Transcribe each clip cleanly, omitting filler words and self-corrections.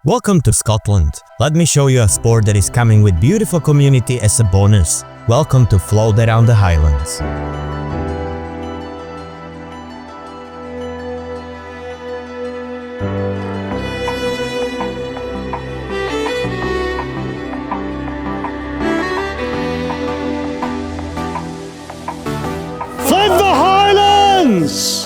Welcome to Scotland. Let me show you a sport that is coming with beautiful community as a bonus. Welcome to Float Around the Highlands. Float the Highlands!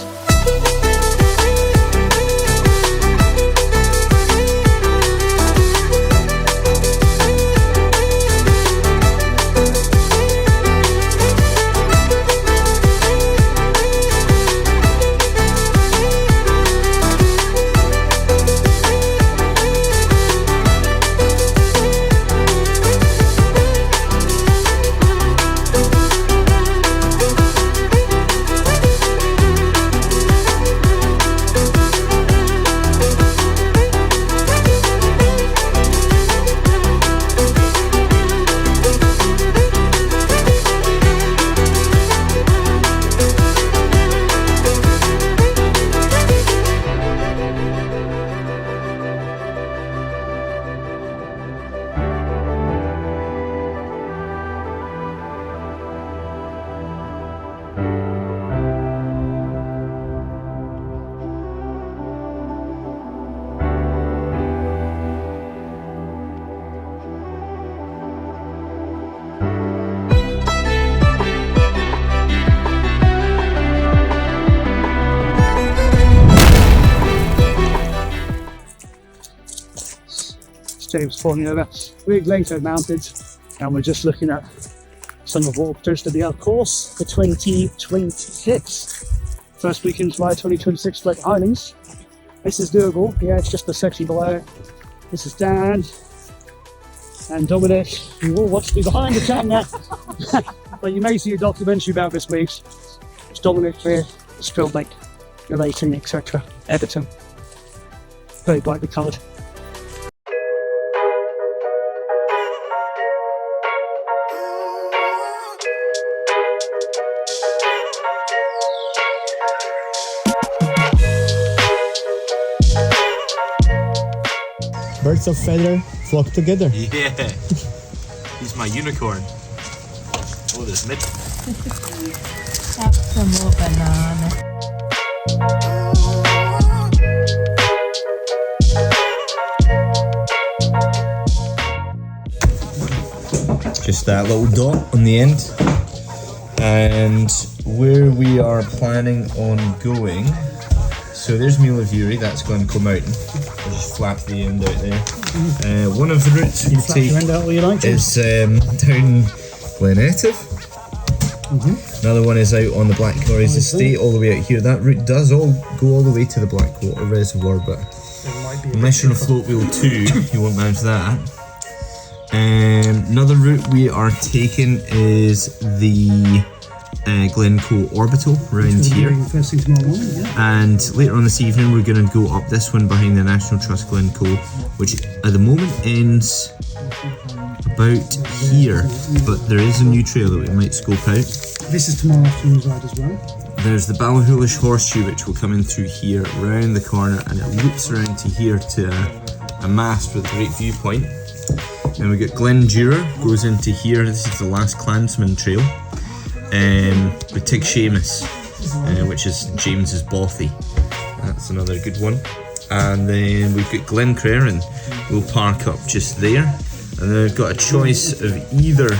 James falling over. We're at Glencoe Mountains and we're just looking at some of what appears to be our course for 2026. First weekend July 2026 Float Highlands. This is doable. Yeah, it's just a section below. This is Dan and Dominic. You will watch me behind the camera. But you may see a documentary about this week. It's Dominic here, Spillbank, relating, etc. Everton. Very brightly coloured. Birds of feather flock together. Yeah, he's my unicorn. Oh, there's mid. Have some more banana. Just that little dot on the end. And where we are planning on going, so there's Mulavuri, that's Glencoe Mountain. I'll just flap the end out there. One of the routes we take is down Glenetive. Another one is out on the Blackcorries Estate, all the way out here. That route does all go all the way to the Blackwater Reservoir, but unless you're on a float wheel too, you won't manage that. Another route we are taking is the Glencoe Orbital around here, and later on this evening we're going to go up this one behind the National Trust Glencoe, which at the moment ends about here, but there is a new trail that we might scope out. This is tomorrow afternoon's ride as well. There's the Ballachulish Horseshoe, which will come in through here, round the corner, and it loops around to here to a mast with a great viewpoint. Then we got Glendura, goes into here. This is the last Clansman trail. We take Seamus, which is James's Bothy. That's another good one. And then we've got Glencrare, and we'll park up just there. And then we've got a choice of either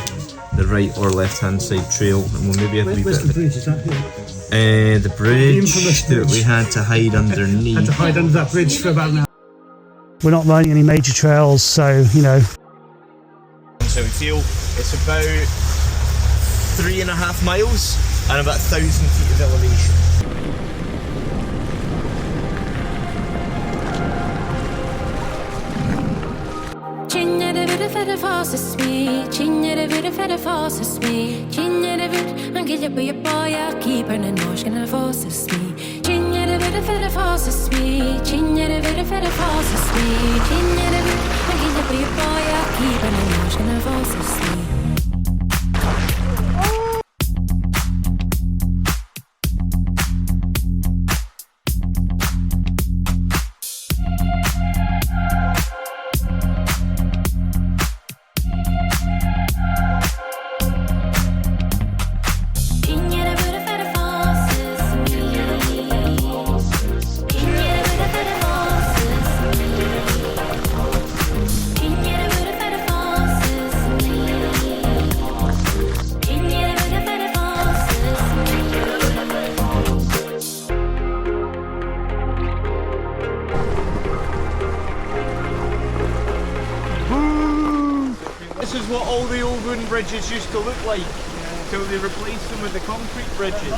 the right or left hand side trail, and we'll maybe have a wee bit of bridge? Is that here? the bridge that we had to hide underneath. Had to hide under that bridge for about an hour. We're not running any major trails, so you know. So we feel it's about 3.5 miles and about 1,000 feet of elevation. This is what all the old wooden bridges used to look like until they replaced them with the concrete bridges.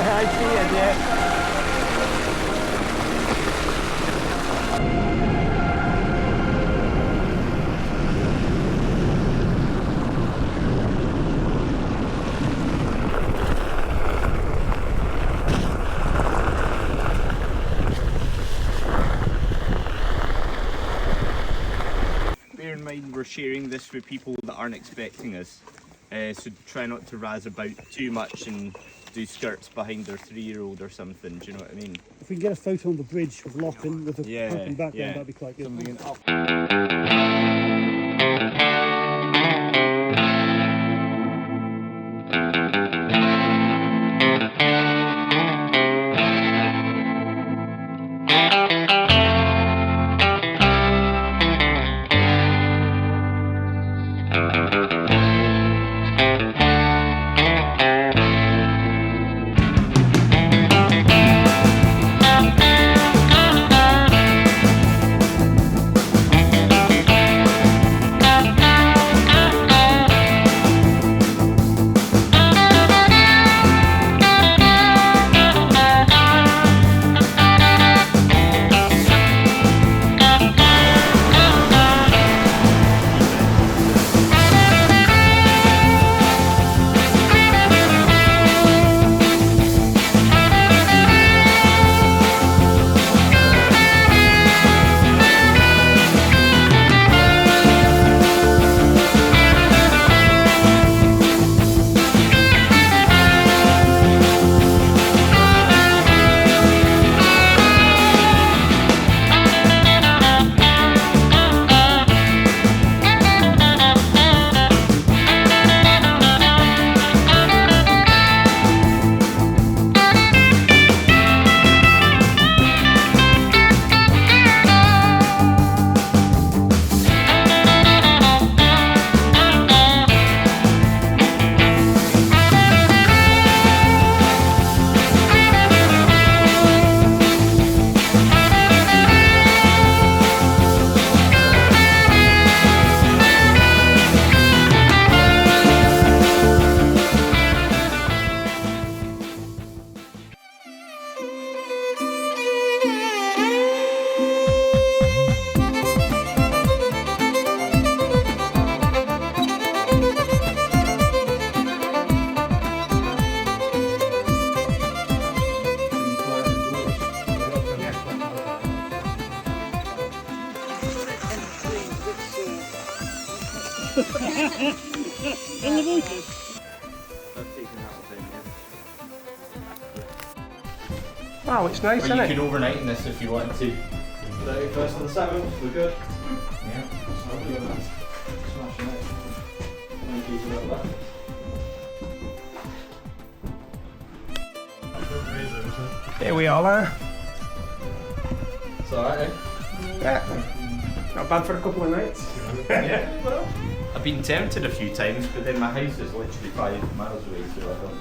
I see it, yeah. Bear in mind we're sharing this with people that aren't expecting us, so try not to razz about too much and do skirts behind their 3-year-old or something, do you know what I mean? If we can get a photo on the bridge with Lochan with the open background, that'd be quite good. Something up. Elevated. Wow, it's nice, Or isn't you it? could overnight in this if you wanted to. 31st of the 7th, we're good. Yeah. Smashing it. Thank you for that. There we are. It's alright, eh? Yeah. Not bad for a couple of nights. Yeah, well, I've been tempted a few times, but then my house is literally 5 miles away, so I don't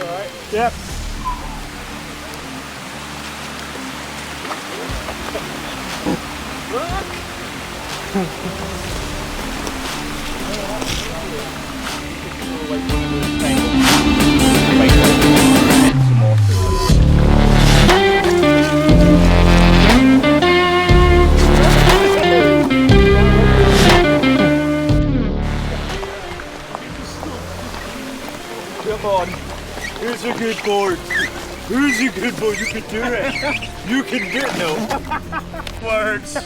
Alright. Yep. Come on. Who's a good board? Who's a good board? You can do it. You can do it. No. Words. I'll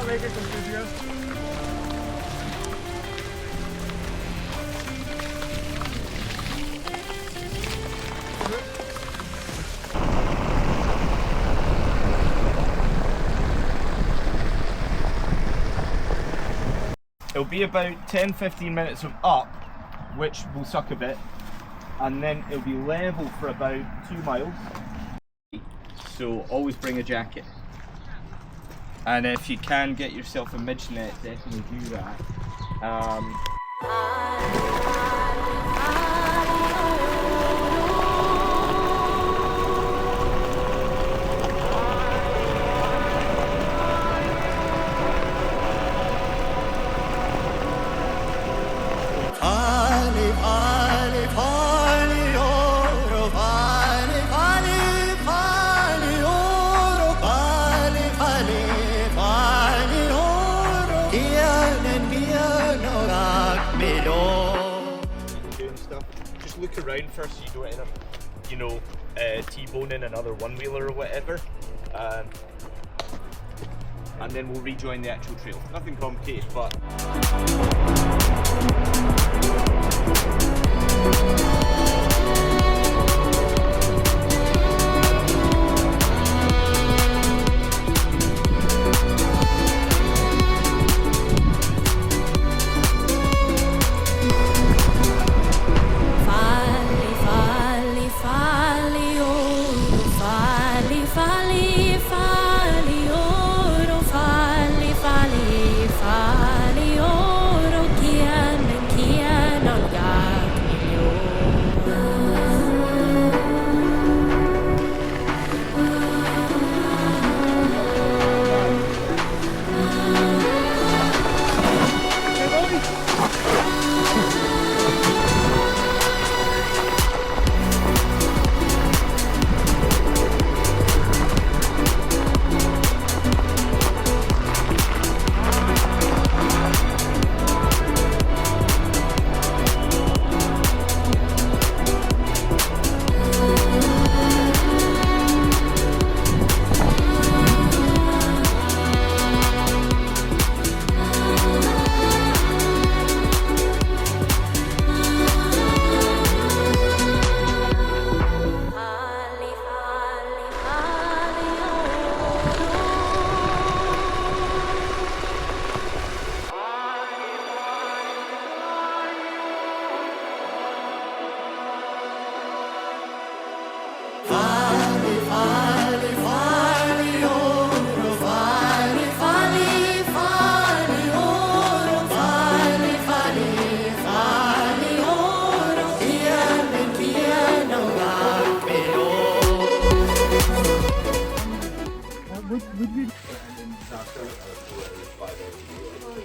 make it some video. It'll be about 10-15 minutes of up, which will suck a bit, and then it'll be level for about 2 miles. So always bring a jacket. And if you can get yourself a midge net, definitely do that. Doing stuff. Just look around first so you don't end up, you know, T-boning another one-wheeler or whatever. And then we'll rejoin the actual trail. Nothing complicated, but...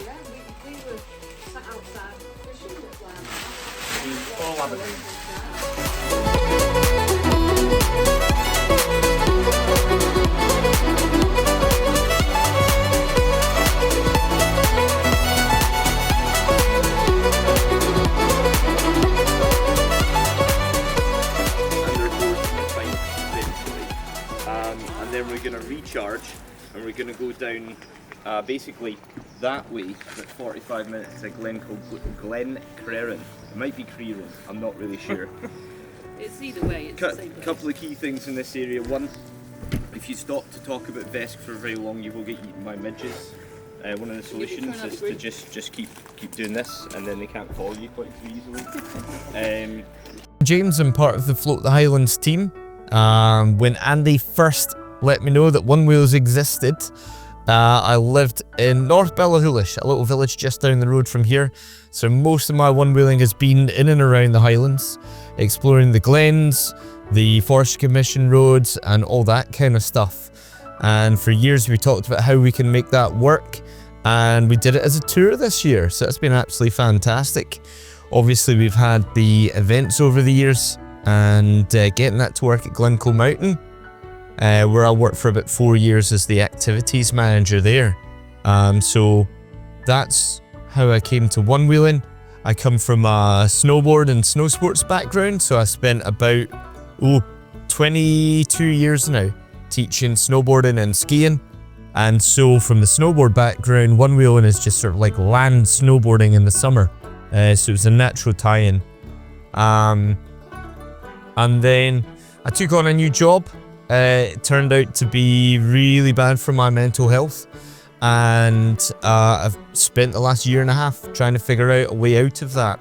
yeah, we were sat outside fishing at All Aberdeen. And then we're going to recharge and we're going to go down basically that way about 45 minutes to Glencoe, Glencreren. It might be Creran, I'm not really sure. It's either way, it's the same place. Couple of key things in this area. One, if you stop to talk about Vesk for very long, you will get eaten by midges. One of the solutions is to just keep doing this, and then they can't follow you quite so easily. James, I'm part of the Float the Highlands team. When Andy first let me know that Onewheels existed, I lived in North Ballachulish, a little village just down the road from here. So most of my one-wheeling has been in and around the Highlands, exploring the glens, the Forestry Commission roads and all that kind of stuff. And for years we talked about how we can make that work, and we did it as a tour this year, so it's been absolutely fantastic. Obviously we've had the events over the years, and getting that to work at Glencoe Mountain, where I worked for about 4 years as the activities manager there. So that's how I came to one-wheeling. I come from a snowboard and snow sports background, so I spent about 22 years now teaching snowboarding and skiing. And so from the snowboard background, one-wheeling is just sort of like land snowboarding in the summer. So it was a natural tie-in. And then I took on a new job. It turned out to be really bad for my mental health, and I've spent the last year and a half trying to figure out a way out of that.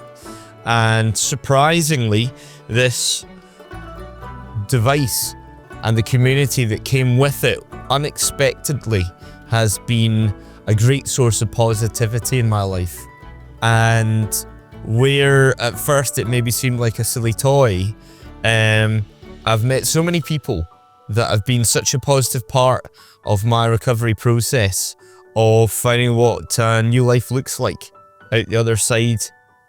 And surprisingly, this device and the community that came with it unexpectedly has been a great source of positivity in my life. And where at first it maybe seemed like a silly toy, I've met so many people that have been such a positive part of my recovery process, of finding what new life looks like out the other side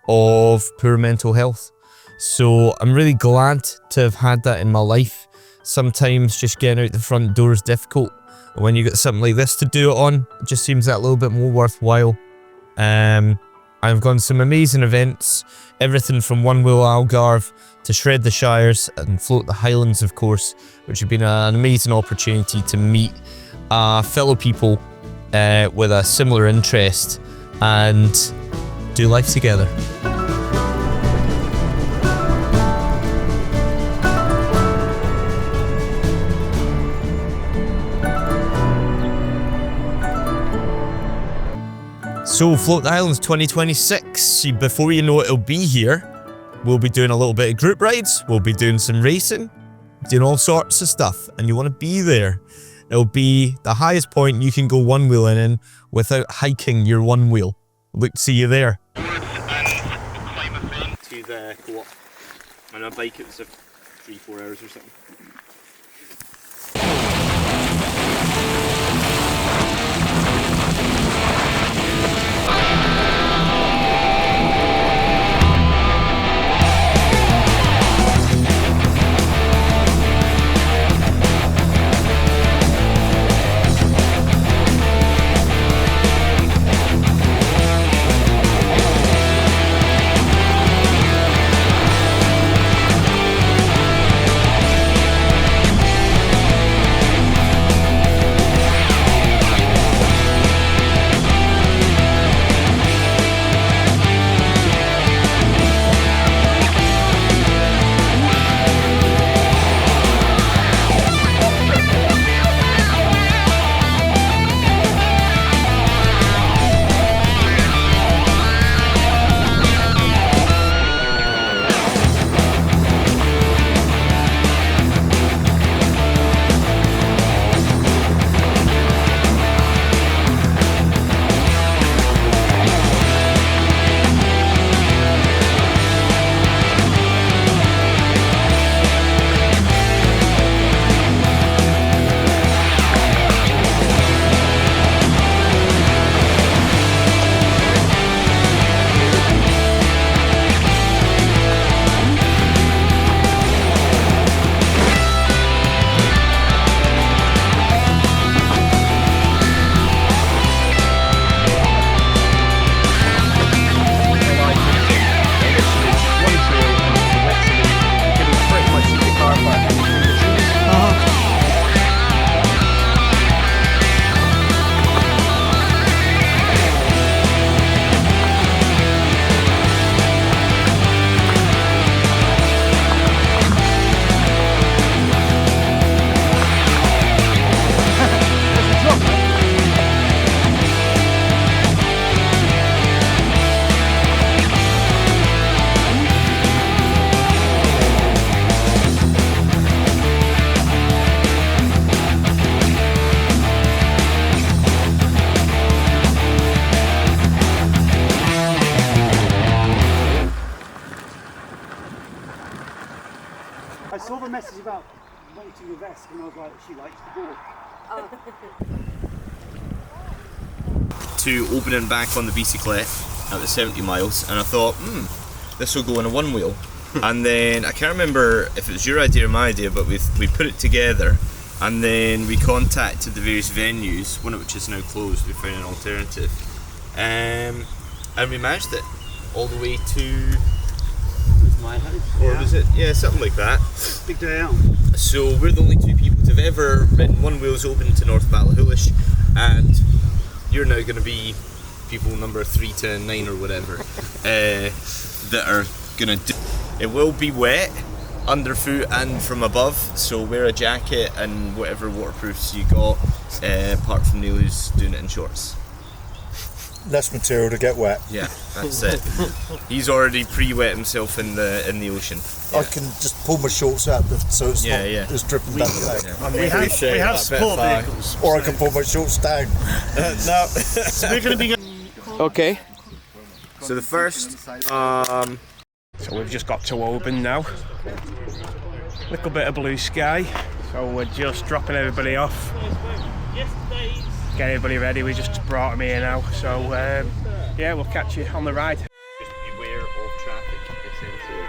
of poor mental health. So I'm really glad to have had that in my life. Sometimes just getting out the front door is difficult. When you got something like this to do it on, it just seems that little bit more worthwhile. I've gone to some amazing events, everything from One-Wheel Algarve to Shred the Shires and Float the Highlands, of course, which have been an amazing opportunity to meet fellow people with a similar interest and do life together. So Float the Highlands 2026, before you know it, it'll be here. We'll be doing a little bit of group rides, we'll be doing some racing, doing all sorts of stuff, and you want to be there. It'll be the highest point you can go one-wheeling in without hiking your one wheel. Look to see you there. And climb a fence to the co-op. On a bike it was 3-4 hours or something. about wanting a vest, and I was like, she likes the ball. To opening back on the bicyclette at the 70 miles, and I thought, this will go on a one wheel. And then I can't remember if it was your idea or my idea, but we put it together, and then we contacted the various venues, one of which is now closed. We found an alternative, and we managed it all the way to My house. or was it? Yeah, something like that. Big day out. So we're the only two people to have ever ridden one wheels open to North Ballachulish, and you're now going to be people number 3 to 9 or whatever that are going to do. It will be wet underfoot and from above, so wear a jacket and whatever waterproofs you got, apart from Neil who's doing it in shorts. Less material to get wet. Yeah, that's it. He's already pre-wet himself in the ocean. I can just pull my shorts out so it's Yeah, not yeah. it's dripping down the leg. Yeah. We have support vehicles. Or I can pull my shorts down. No. So we're going to be. Okay. So the first, So we've just got to Oban now. Little bit of blue sky. So we're just dropping everybody off. Get everybody ready. We just brought them here now. So yeah, we'll catch you on the ride. just beware of traffic, essentially.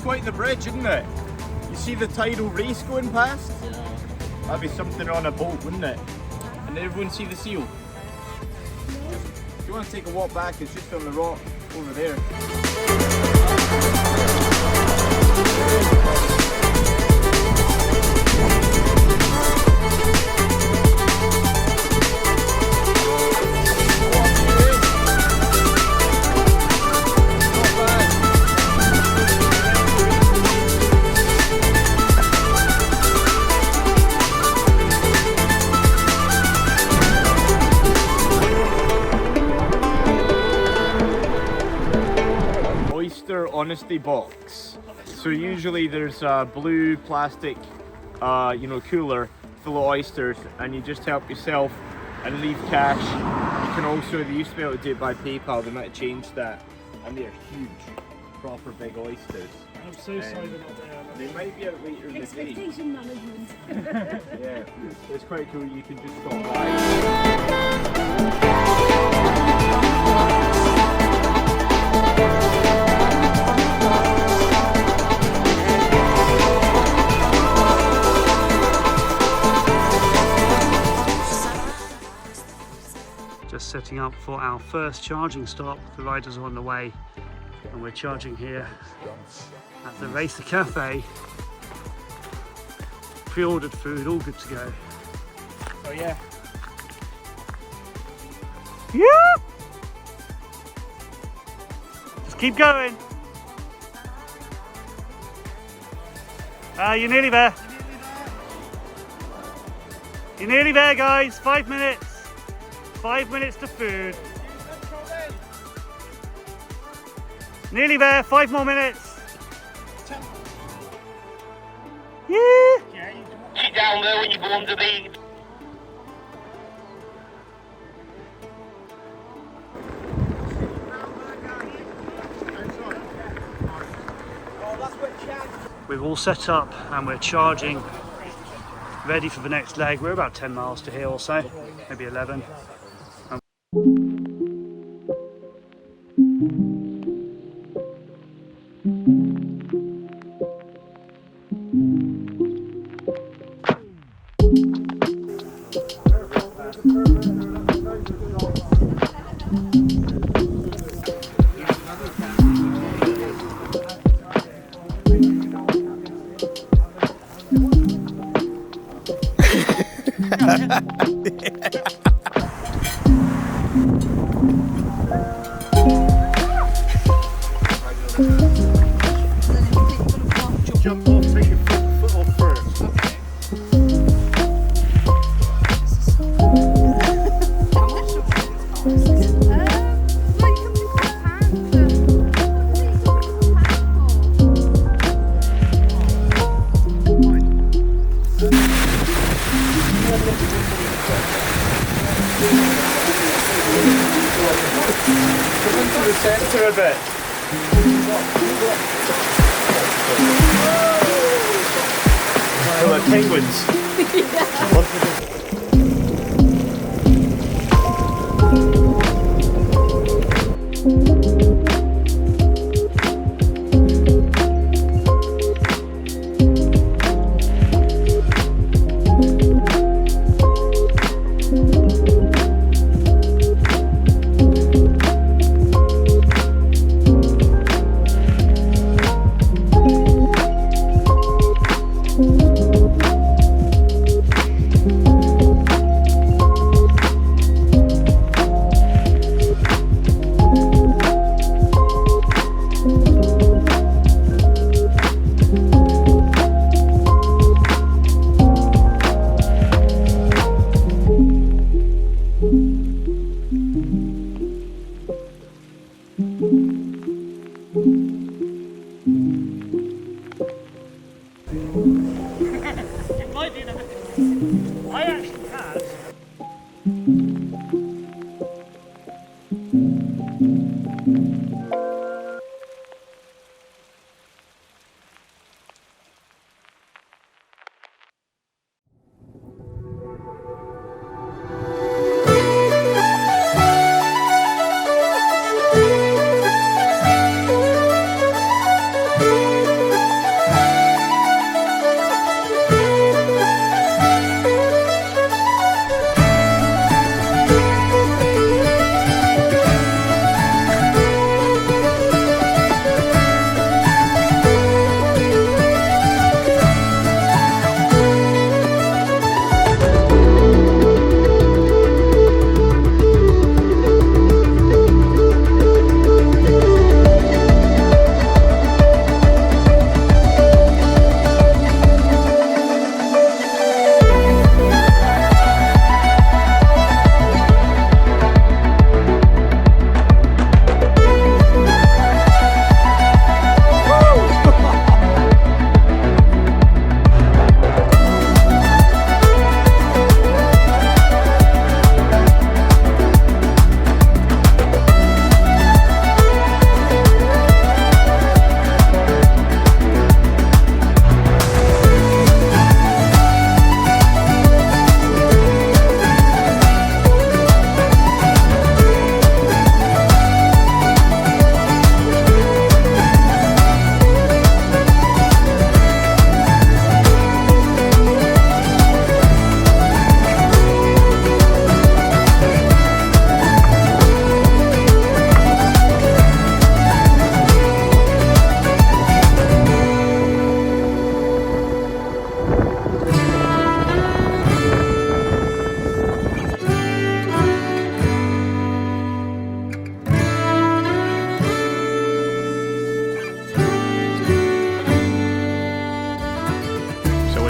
Quite the bridge, isn't it? You see the tidal race going past? Yeah. That'd be something on a boat, wouldn't it? And everyone see the seal? If you want to take a walk back, it's just on the rock over there. Honesty box. So usually there's a blue plastic cooler full of oysters, and you just help yourself and leave cash. You can also, they used to be able to do it by PayPal, they might have changed that, and they're huge, proper big oysters. I'm so sorry they're not there. They might be out later in the day. Expectation management. Yeah, it's quite cool, you can just stop by. Just setting up for our first charging stop. The riders are on the way, and we're charging here at the Racer Cafe. Pre-ordered food, all good to go. So yeah. Yeah! Keep going. You're nearly there. You're nearly there, guys. 5 minutes. 5 minutes to food. Nearly there. 5 more minutes. Yeah. Sit down there when you go under the... We're all set up and we're charging, ready for the next leg. We're about 10 miles to here or so, maybe 11. Jump off, take your foot off first. Come into the centre a bit. Oh, the penguins.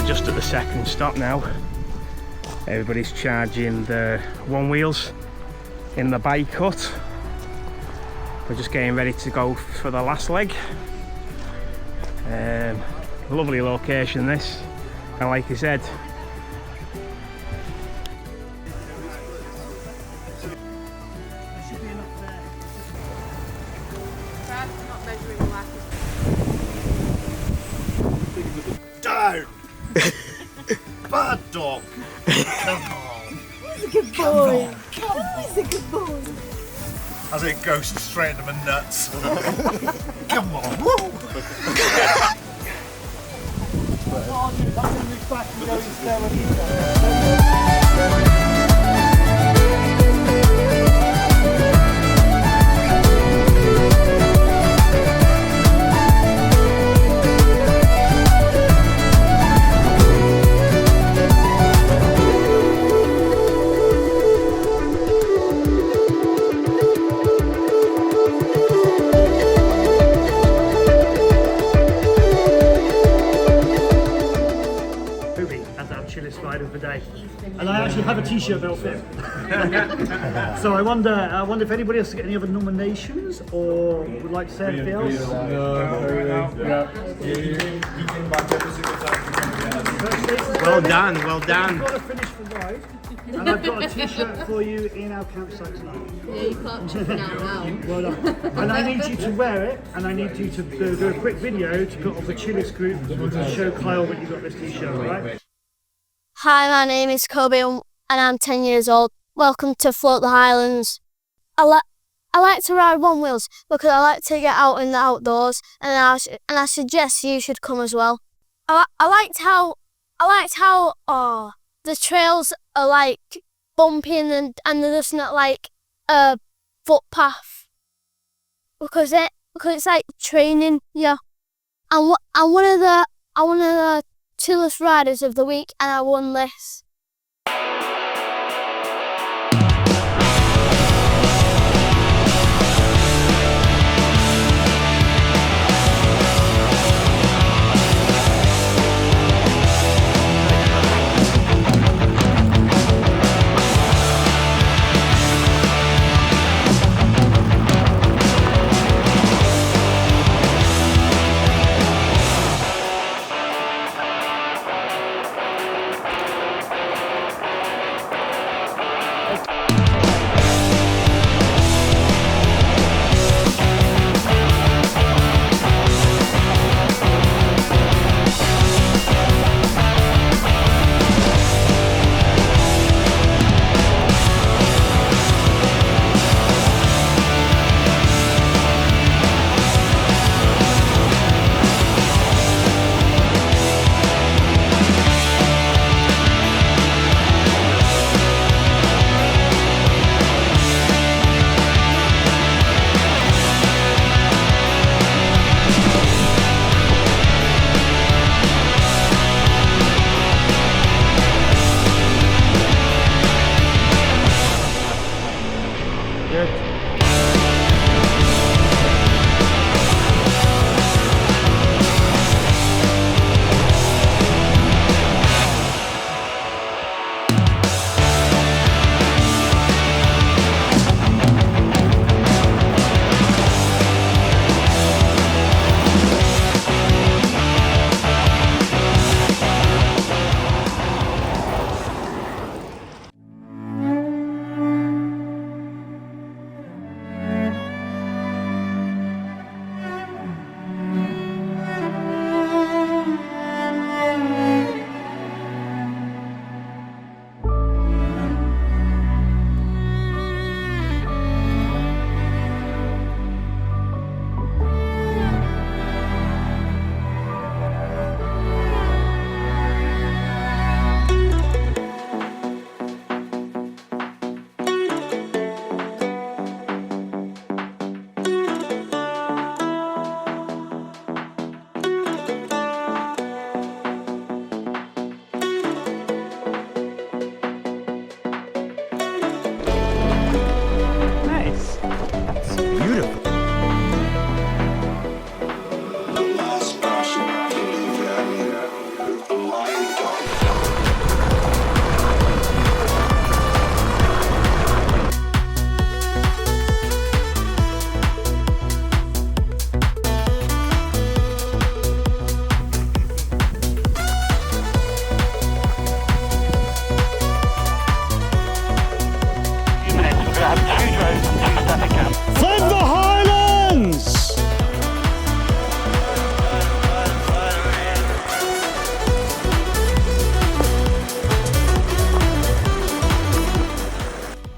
just at the second stop now. Everybody's charging the Onewheels in the bike hut. We're just getting ready to go for the last leg. Lovely location this, and like I said, Down! Bad dog! Come on! He's a good boy. He's a good boy. As it goes straight into my nuts. Come on! Woo! Chilliest ride of the day, and I actually have a t-shirt that'll fit. So I wonder if anybody else has got any other nominations or would like to say anything else. Well done, well done. I've got to finish the ride, and I've got a t-shirt for you in our campsite tonight. Yeah, you can't check it out now. Well done. And I need you to wear it, and I need you to do a quick video to put on the chilliest group to show Kyle that you got this t-shirt, right? Hi, my name is Kobe and I'm 10 years old. Welcome to Float the Highlands. I like to ride Onewheels because I like to get out in the outdoors, and I suggest you should come as well. I liked how the trails are like bumpy and they're just not like a footpath because it's like training you. I'm one of the chillest riders of the week, and I won this.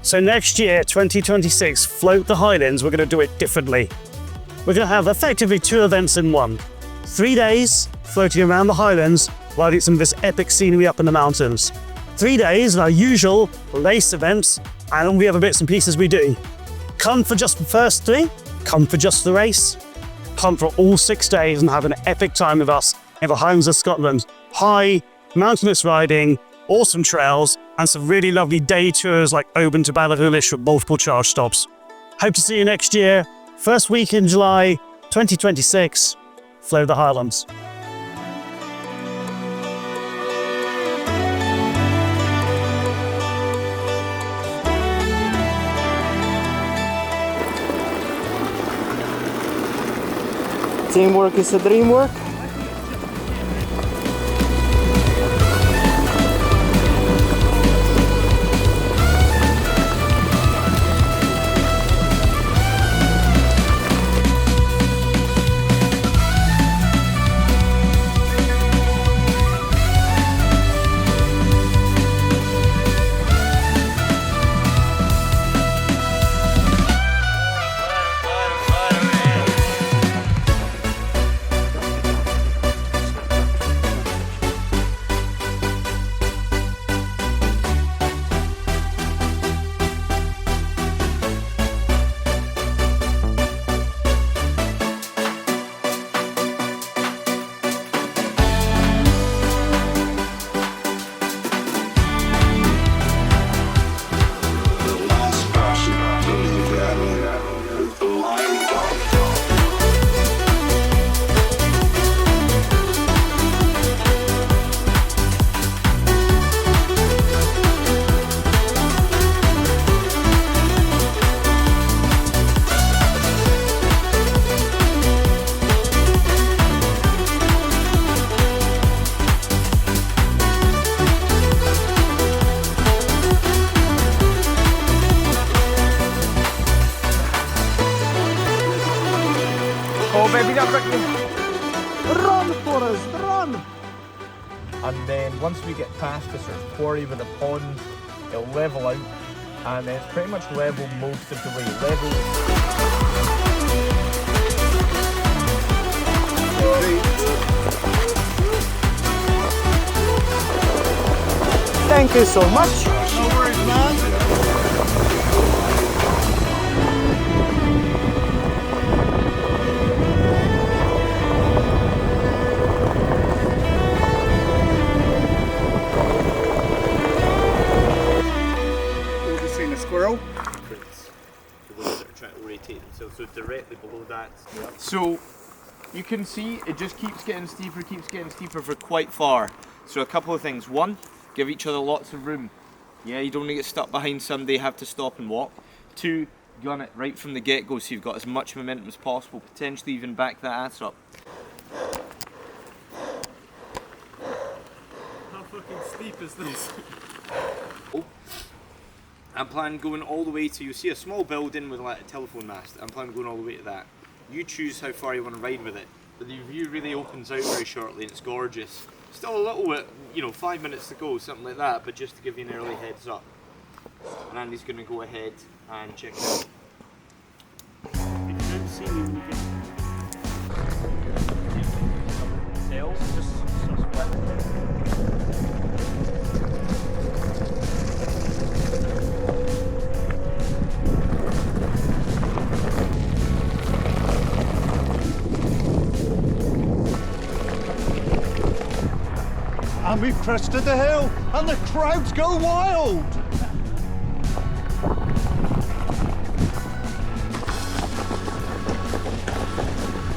So next year, 2026, Float the Highlands, we're going to do it differently. We're going to have effectively 2 events in one. 3 days floating around the Highlands while it's some of this epic scenery up in the mountains. 3 days of our usual race events, and we have a bits and pieces we do. Come for just the first 3, come for just the race, come for all 6 days and have an epic time with us in the Highlands of Scotland. High, mountainous riding, awesome trails, and some really lovely day tours like Oban to Ballachulish with multiple charge stops. Hope to see you next year. First week in July 2026, Float the Highlands. Teamwork is a dream work. Oh baby, that quickly. Run, Forrest, run! And then once we get past the sort of quarry with the pond, it'll level out, and then it's pretty much level most of the way. Level. Thank you so much. No worries, man. Squirrel. For those that are trying to orientate themselves, so directly below that. Yep. So you can see it just keeps getting steeper for quite far. So a couple of things. One, give each other lots of room. Yeah, you don't want to get stuck behind somebody, have to stop and walk. 2, gun it right from the get-go so you've got as much momentum as possible, potentially even back that ass up. How fucking steep is this? Oh. I'm planning going all the way to, you'll see a small building with like a telephone mast. I'm planning going all the way to that. You choose how far you want to ride with it. But the view really opens out very shortly and it's gorgeous. Still a little bit, 5 minutes to go, something like that, but just to give you an early heads up. And Andy's going to go ahead and check it out. You don't see me when you get Sails, just sort of split. And we've crested the hill, and the crowds go wild!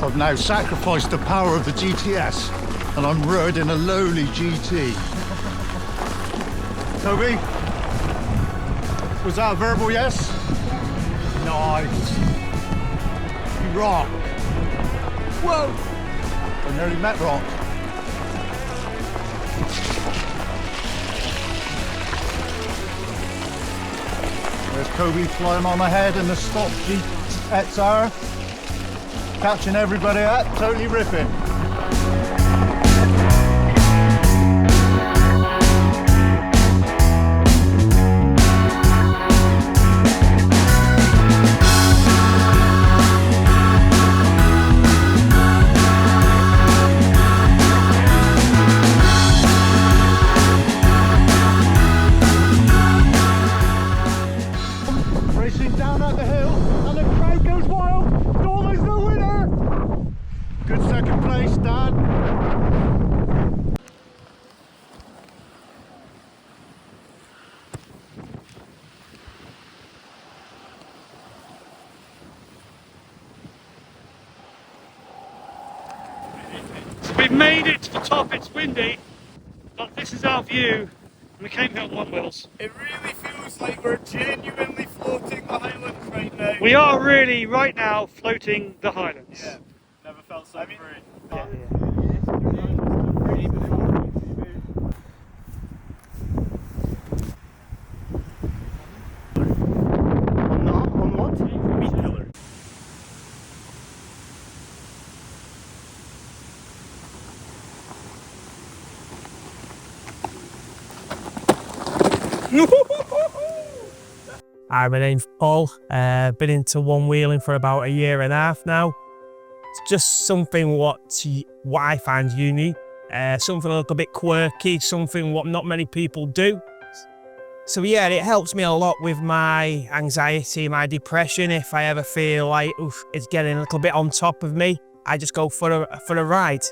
I've now sacrificed the power of the GTS, and I'm riding a lowly GT. Toby? Was that a verbal yes? Nice. You rock. Whoa! I nearly met rock. There's Kobe flying on ahead in the Scottish Highlands, catching everybody up, totally ripping. we've made it to the top. It's windy, but this is our view. We came here on Onewheels. It really feels like we're genuinely floating the Highlands right now. We are really, right now, floating the Highlands. Yeah, never felt so free. On what? Meat pillar. Hi, my name's Paul. Been into one-wheeling for about 1.5 years now. It's just something what I find unique, something a little bit quirky, something what not many people do. So yeah, it helps me a lot with my anxiety, my depression. If I ever feel like it's getting a little bit on top of me, I just go for a ride.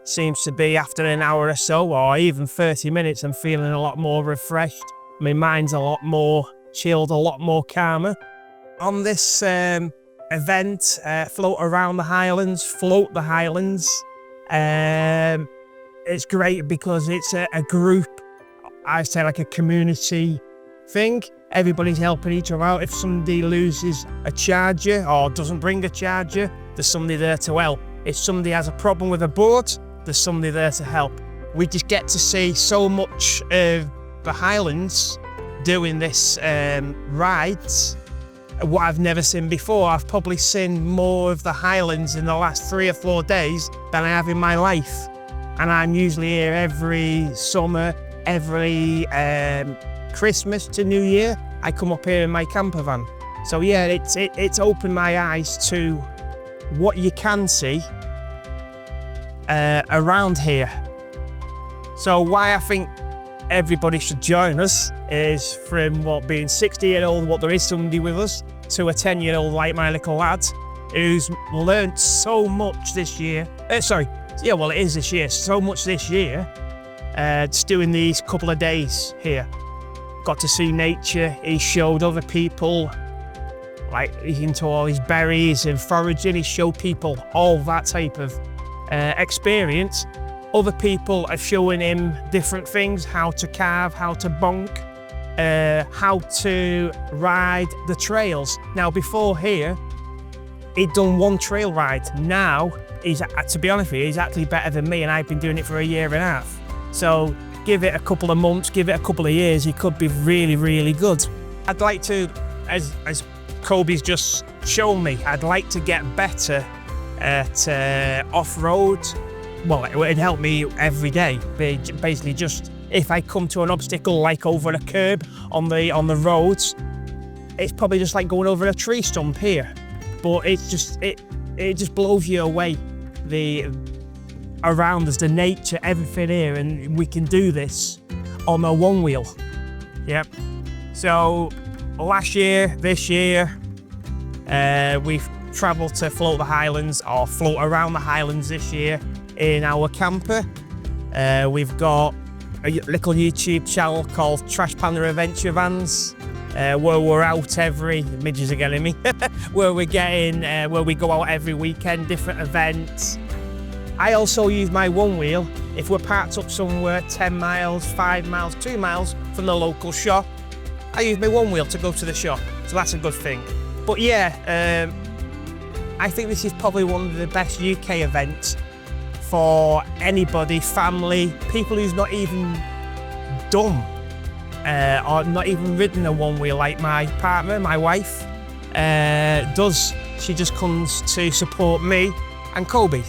Seems to be after an hour or so, or even 30 minutes, I'm feeling a lot more refreshed. My mind's a lot more chilled, a lot more calmer. On this event, float around the Highlands, float the Highlands. It's great because it's a group, I say like a community thing. Everybody's helping each other out. If somebody loses a charger or doesn't bring a charger, there's somebody there to help. If somebody has a problem with a board, there's somebody there to help. We just get to see so much of the Highlands doing this ride, what I've never seen before. I've probably seen more of the Highlands in the last 3 or 4 days than I have in my life. And I'm usually here every summer, every Christmas to New Year. I come up here in my camper van. So yeah, it's opened my eyes to what you can see around here. So why I think everybody should join us is from being 60-year-old, there is somebody with us, to a 10-year-old like my little lad who's learnt so much this year. It is this year, so much this year, just doing these couple of days here. Got to see nature. He showed other people, like into all his berries and foraging. He showed people all that type of experience. Other people are showing him different things, how to carve, how to bonk, how to ride the trails. Now before here, he'd done one trail ride. Now, to be honest with you, he's actually better than me, and I've been doing it for 1.5 years. So give it a couple of months, give it a couple of years, he could be really, really good. I'd like to, as Kobe's just shown me, I'd like to get better at off-road. Well, it would help me every day. Basically, just if I come to an obstacle, like over a curb on the roads, it's probably just like going over a tree stump here. But it just blows you away. Around us, the nature, everything here, and we can do this on a one-wheel. Yep. So last year, this year, we've travelled to float the Highlands, or float around the Highlands this year in our camper. We've got a little YouTube channel called Trash Panda Adventure Vans, where we're out midges are getting me, where we go out every weekend, different events. I also use my one-wheel if we're parked up somewhere 10 miles, 5 miles, 2 miles from the local shop. I use my one-wheel to go to the shop, so that's a good thing. But yeah, I think this is probably one of the best UK events for anybody, family, people who's not even done or not even ridden a one-wheel like my partner, my wife, does. She just comes to support me and Kobe.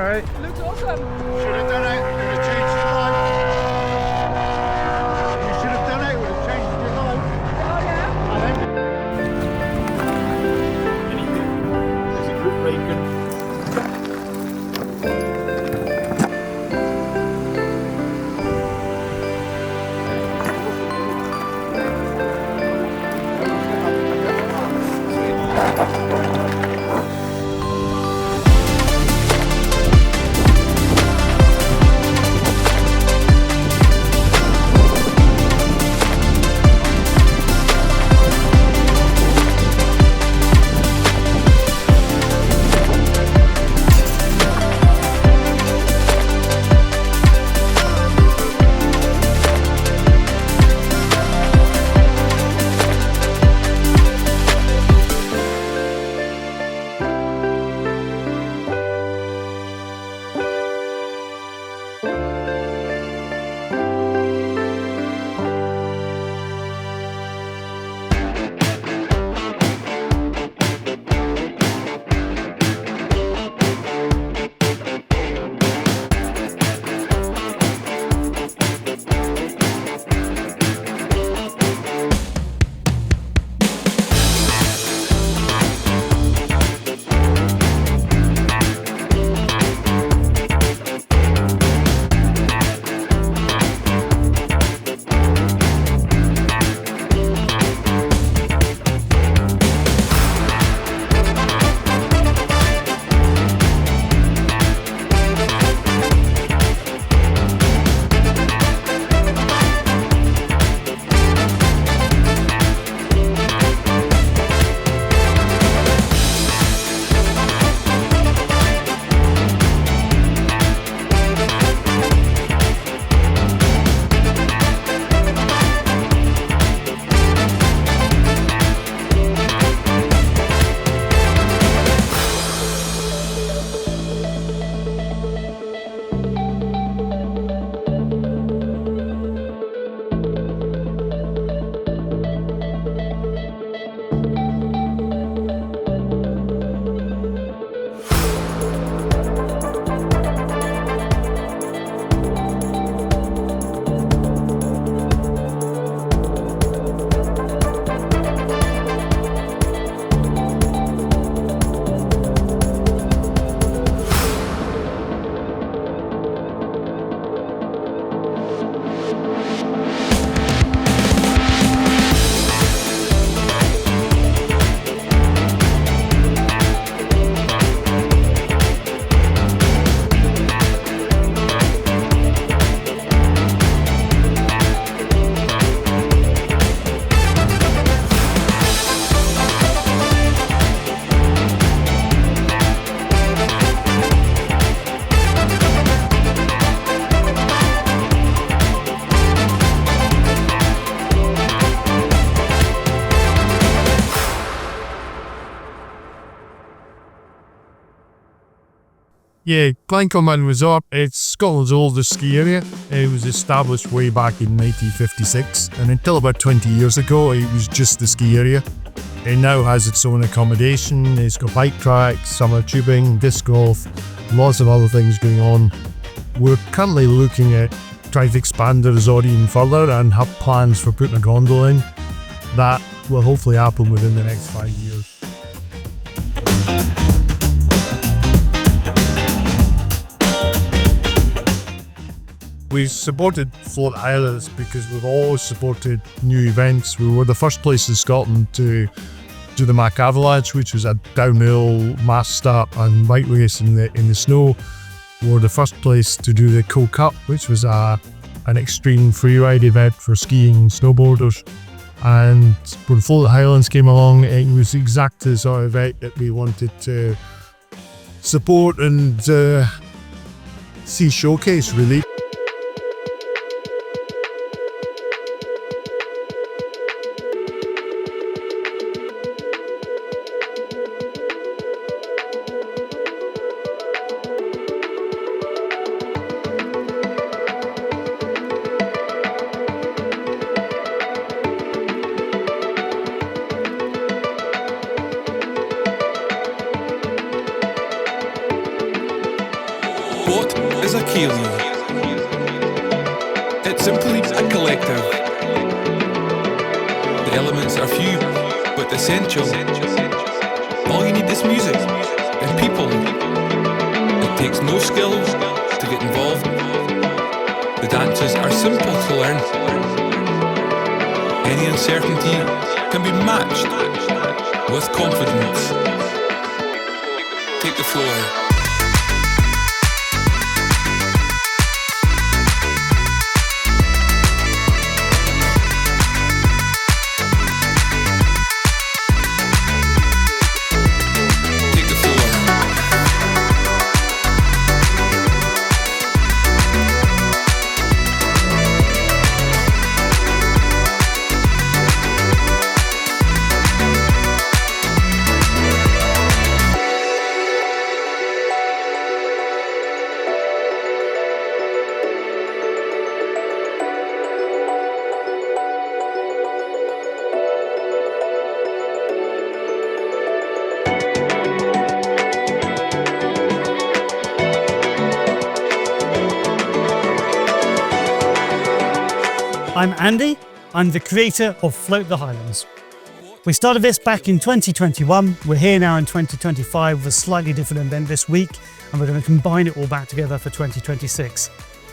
Alright. Looks awesome. Should have done it. Would have changed your life. You should have done it. Would have changed your life. Oh yeah. I think. There's a group breaker. Yeah, Glencoe Resort, it's Scotland's oldest ski area. It was established way back in 1956, and until about 20 years ago, it was just the ski area. It now has its own accommodation, it's got bike tracks, summer tubing, disc golf, lots of other things going on. We're currently looking at trying to expand the resort even further and have plans for putting a gondola in. That will hopefully happen within the next 5 years. We've supported Float Highlands because we've always supported new events. We were the first place in Scotland to do the Mac Avalanche, which was a downhill mass start and bike race in the snow. We were the first place to do the Co Cup, which was an extreme freeride event for skiing and snowboarders. And when Float Highlands came along, it was exactly the sort of event that we wanted to support and see showcase, really. What is a Kaylee? It's simply a collective. The elements are few, but essential. All you need is music and people. It takes no skill to get involved. The dances are simple to learn. Any uncertainty can be matched with confidence. Take the floor. I'm Andy, I'm the creator of Float the Highlands. We started this back in 2021, we're here now in 2025 with a slightly different event this week, and we're going to combine it all back together for 2026.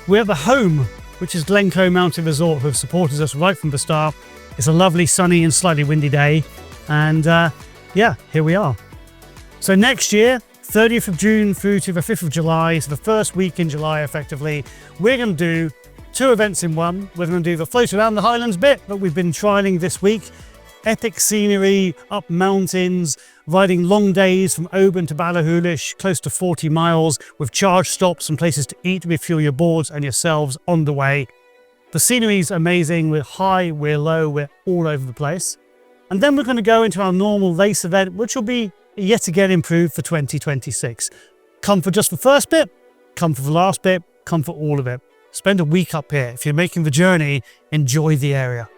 We have the home, which is Glencoe Mountain Resort, who have supported us right from the start. It's a lovely sunny and slightly windy day, and yeah, here we are. So next year, 30th of June through to the 5th of July, so the first week in July effectively, we're going to do 2 events in one. We're going to do the float around the Highlands bit that we've been trialling this week. Epic scenery, up mountains, riding long days from Oban to Ballachulish, close to 40 miles, with charge stops and places to eat, refuel your boards and yourselves on the way. The scenery's amazing. We're high, we're low, we're all over the place. And then we're going to go into our normal race event, which will be yet again improved for 2026. Come for just the first bit, come for the last bit, come for all of it. Spend a week up here. If you're making the journey, enjoy the area.